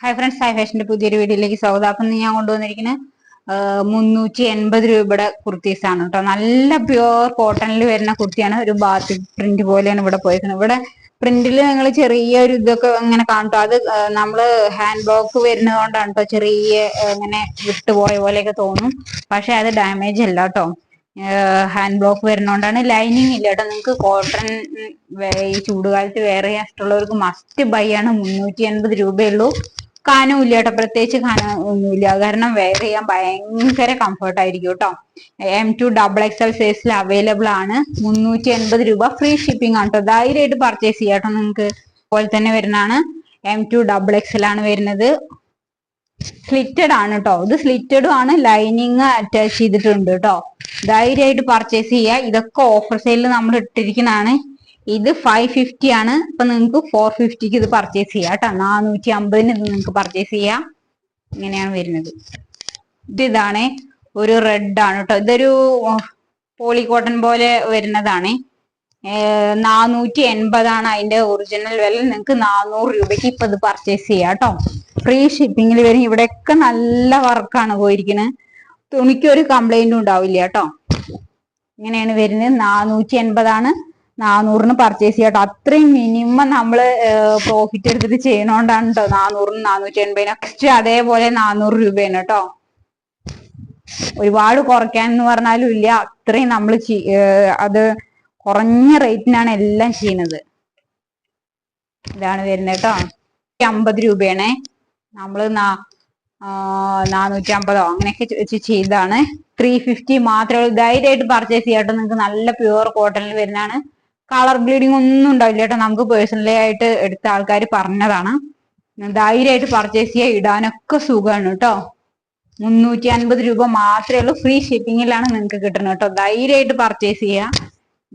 Hi friends, hi ഫാഷന്റെ പുതിയൊരു വീഡിയോയിലേക്ക് സ്വാഗതം. അപ്പം ഞാൻ കൊണ്ടുവന്നിരിക്കുന്നത് 380 രൂപയുടെ കുർത്തീസ് ആണ് കേട്ടോ. നല്ല പ്യുവർ കോട്ടണിൽ വരുന്ന കുർത്തിയാണ്. ഒരു ബാത്തിക് പ്രിന്റ് പോലെയാണ് ഇവിടെ പോയിരിക്കുന്നത്. ഇവിടെ പ്രിന്റിൽ നിങ്ങൾ ചെറിയൊരു ഇതൊക്കെ ഇങ്ങനെ കാണട്ടോ. അത് നമ്മള് ഹാൻഡ് ബ്ലോക്ക് വരുന്നത് കൊണ്ടാണ് കേട്ടോ. ചെറിയ ഇങ്ങനെ വിട്ടുപോയ പോലെയൊക്കെ തോന്നും, പക്ഷെ അത് ഡാമേജ് അല്ല കേട്ടോ. Hand block വരുന്നോണ്ടാണ്. ലൈനിങ് ഇല്ല കേട്ടോ. നിങ്ങൾക്ക് കോട്ടൺ ഈ ചൂടുകാലത്ത് വെയർ ചെയ്യാൻ ഇഷ്ടമുള്ളവർക്ക് മസ്റ്റ് ബൈ ആണ്. 380 രൂപയുള്ളൂ. കനവും ഇല്ല കേട്ടോ. പ്രത്യേകിച്ച് കനം ഒന്നുമില്ല, കാരണം വെയർ ചെയ്യാൻ ഭയങ്കര കംഫർട്ട് ആയിരിക്കും കേട്ടോ. M2 XXL സൈസിൽ അവൈലബിൾ ആണ്. 380 രൂപ. ഫ്രീ ഷിപ്പിംഗ് ആണ് കേട്ടോ. ധൈര്യമായിട്ട് പർച്ചേസ് ചെയ്യാം കേട്ടോ. നിങ്ങൾക്ക് പോലെ തന്നെ വരുന്നതാണ്. M2 XXL ആണ് വരുന്നത്. സ്ലിറ്റഡ് ആണ് കേട്ടോ. ഇത് സ്ലിറ്റഡും ആണ്, ലൈനിങ് അറ്റാച്ച് ചെയ്തിട്ടുണ്ട് കേട്ടോ. ധൈര്യമായിട്ട് പർച്ചേസ് ചെയ്യുക. ഇതൊക്കെ ഓഫർ സെയിലിൽ നമ്മൾ ഇട്ടിരിക്കുന്നതാണ്. ഇത് 550 ആണ്. ഇപ്പൊ നിങ്ങൾക്ക് 450ക്ക് ഇത് പർച്ചേസ് ചെയ്യാം കേട്ടോ. 450 ഇത് നിങ്ങൾക്ക് പർച്ചേസ് ചെയ്യാം. ഇങ്ങനെയാണ് വരുന്നത്. ഇതാണ് ഒരു റെഡ് ആണ് കേട്ടോ. ഇതൊരു പോളി കോട്ടൺ പോലെ വരുന്നതാണ്. 480 ആണ് അതിന്റെ ഒറിജിനൽ വില. നിങ്ങൾക്ക് 400 രൂപയ്ക്ക് ഇപ്പൊ ഇത് പർച്ചേസ് ചെയ്യാം കേട്ടോ. ഫ്രീ ഷിപ്പിംഗിൽ വരും. ഇവിടെയൊക്കെ നല്ല വർക്കാണ് പോയിരിക്കുന്നത്. തുണിക്ക് ഒരു കംപ്ലൈന്റും ഉണ്ടാവില്ല കേട്ടോ. ഇങ്ങനെയാണ് വരുന്നത്. 480 ആണ്. 400-ന് പർച്ചേസ് ചെയ്യാം കേട്ടോ. അത്രയും മിനിമം നമ്മള് പ്രോഫിറ്റ് എടുത്തിട്ട് ചെയ്യണോണ്ടാണ് കേട്ടോ 400-നും 480-നും. നെക്സ്റ്റ് അതേപോലെ 400 രൂപയാണ് കേട്ടോ. ഒരുപാട് കുറയ്ക്കാൻ എന്ന് പറഞ്ഞാലും ഇല്ല. അത്രയും നമ്മൾ അത് കുറഞ്ഞ റേറ്റിനാണ് എല്ലാം ചെയ്യുന്നത്. ഇതാണ് വരുന്നത് കേട്ടോ. 50 രൂപയാണേ. നമ്മള് 450 അങ്ങനെയൊക്കെ വെച്ച് ചെയ്താണ്. 350 മാത്രമേ ഉള്ളൂ. ധൈര്യമായിട്ട് പർച്ചേസ് ചെയ്യാം കേട്ടോ. നിങ്ങൾക്ക് നല്ല പ്യുവർ കോട്ടണിൽ വരുന്നതാണ്. കളർ ബ്ലീഡിങ് ഒന്നും ഉണ്ടാവില്ല കേട്ടോ. നമുക്ക് പേഴ്സണലി ആയിട്ട് എടുത്ത ആൾക്കാർ പറഞ്ഞതാണ്. ധൈര്യമായിട്ട് പർച്ചേസ് ചെയ്യുക. ഇടാനൊക്കെ സുഖമാണ് കേട്ടോ. 350 രൂപ മാത്രമേ ഉള്ളൂ. ഫ്രീ ഷിപ്പിങ്ങിലാണ് നിങ്ങൾക്ക് കിട്ടുന്നത് കേട്ടോ. ധൈര്യമായിട്ട് പർച്ചേസ് ചെയ്യുക.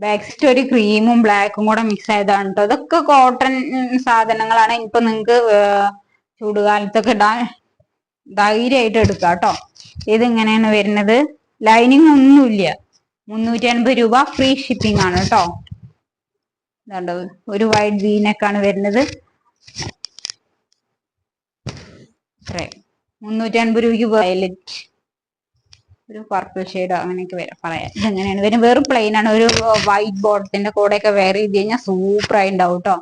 ബാക്സ്റ്റ് ഒരു ക്രീമും ബ്ലാക്കും കൂടെ മിക്സ് ആയതാണ് കേട്ടോ. ഇതൊക്കെ കോട്ടൺ സാധനങ്ങളാണ്. ഇപ്പൊ നിങ്ങൾക്ക് ചൂടുകാലത്തൊക്കെ ഇടാൻ ധൈര്യമായിട്ട് എടുക്കാം കേട്ടോ. ഇതിങ്ങനെയാണ് വരുന്നത്. ലൈനിങ് ഒന്നുമില്ല. 350 രൂപ. ഫ്രീ ഷിപ്പിംഗ് ആണ് കേട്ടോ. ഇതുണ്ടോ, ഒരു വൈറ്റ് വീനക്കാണ് വരുന്നത്. 350 രൂപയ്ക്ക് വയലറ്റ്, ഒരു പർപ്പിൾ ഷെയ്ഡോ അങ്ങനെയൊക്കെ പറയാം. ഇതെങ്ങനെയാണ് വരും. വെറും പ്ലെയിൻ ആണ്. ഒരു വൈറ്റ് ബോർഡത്തിന്റെ കൂടെയൊക്കെ വെയർ ചെയ്ത് കഴിഞ്ഞാൽ സൂപ്പർ ആയി ഉണ്ടാവും കേട്ടോ.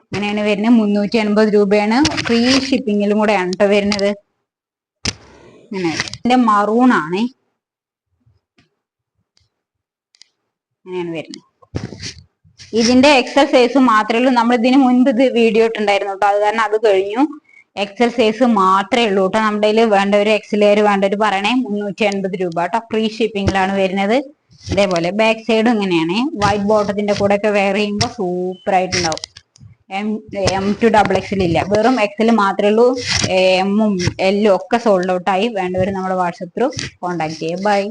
അങ്ങനെയാണ് വരുന്നത്. 350 രൂപയാണ്. ഫ്രീ ഷിപ്പിങ്ങിലും കൂടെയാണ് കേട്ടോ വരുന്നത്. അങ്ങനെ ഇതിന്റെ മറൂൺ ആണേ. അങ്ങനെയാണ് വരുന്നത്. ഇതിന്റെ എക്സൽ സൈസ് മാത്രമേ ഉള്ളൂ. നമ്മൾ ഇതിന് മുൻപ് ഇത് വീഡിയോ ഇട്ടുണ്ടായിരുന്നു കേട്ടോ. അത് കാരണം അത് കഴിഞ്ഞു. എക്സൽ സൈസ് മാത്രമേ ഉള്ളൂ കേട്ടോ. നമ്മുടെ കയ്യിൽ വേണ്ടവര് എക്സലുകാർ വേണ്ടവര് പറയണേ. 380 രൂപ കേട്ടോ. ഫ്രീ ഷിപ്പിംഗിലാണ് വരുന്നത്. അതേപോലെ ബാക്ക് സൈഡും ഇങ്ങനെയാണ്. വൈറ്റ് ബോട്ടത്തിന്റെ കൂടെ ഒക്കെ വെയർ ചെയ്യുമ്പോൾ സൂപ്പർ ആയിട്ടുണ്ടാവും. M2 XXL ഇല്ല. വെറും എക്സൽ മാത്രമേ ഉള്ളൂ. M ഉം L ഒക്കെ സോൾഡ് ഔട്ട് ആയി. വേണ്ടവര് നമ്മുടെ വാട്സപ്പ് ത്രൂ കോൺടാക്ട് ചെയ്യുക. ബൈ.